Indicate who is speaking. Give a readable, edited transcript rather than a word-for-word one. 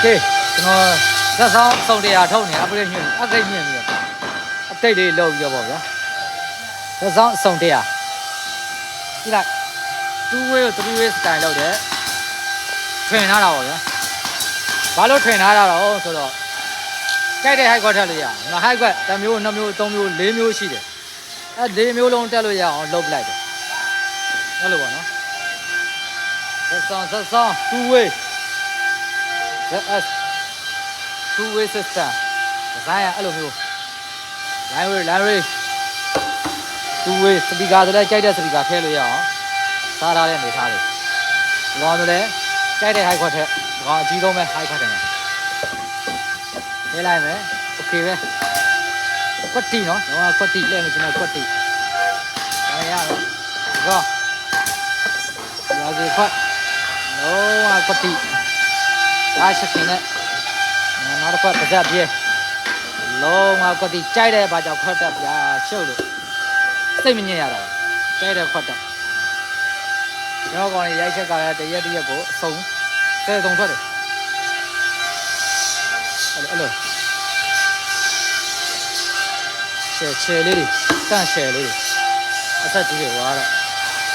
Speaker 1: ကျွန်တော်သက်ဆောင်စုံတရားထုတ်နေအပရိညွှန်အကိတ်ညွှန်ပြီးအတိတ်လေးလောက်ပြီးတော့ပေါ့ဗျာသက်ဆောင်စုံတရားကြည့်လိုက်2 way ကို3 way style လောက်တယ်ထွင်ထားတာပေါ့ဗျာဘာလို့ထွင်ထားတာတော့ဆိုတော့ကြိုက်တဲ့ high quad ထက်လို့ရအောင် high quad တစ်မျိုး2မျိုး3မျိုး4မျိုးရှိတယ်အဲ4မျိုးလုံးတက်လို့ရအောင်လုပ်ပလိုက်တယ်အဲ့လိုပေါ့နော်သက်ဆောင်2 way ZS 2 way system ဒီဇိုင်းကအဲ့လိုမျိုး line way 2 way speaker ဆိုလည်းကြိုက်တဲ့ speaker ထည့်လို့ရအောင်စားထားတဲ့အနေထားတွေဒီကောင်ဆိုလည်းကြိုက်တဲ့ high quad ထက်ဒီကောင်အကြီးဆုံးပဲ high quad တယ်မယ်ထည့်လိုက်မယ် okay ပဲကွက်တီနော်တော့ကွက်တီလဲမယ်ကျွန်တော်ကွက်တီဒါရတော့ဒီကောင်ရာကြီးခွက်တော့ကွက်တီအားချက်တင်နဲ့နောက်တစ်ခွက်ပါဇက်ပြေးလုံးဝကွက်တီကြိုက်တဲ့ဘာကြောင့်ခွက်တက်ဗျာရှုပ်လို့စိတ်မညစ်ရတော့ကြိုက်တဲ့ခွက်တက်ကျွန်တော်ကောင်လေးရိုက်ချက်ကလည်းတရက်ကိုအဆုံး30ထွက်တယ်အဲ့လိုရှယ်လေးတွေတန့်ရှယ်လေးတွေအဆက်ကြီးတွေဟွာတော့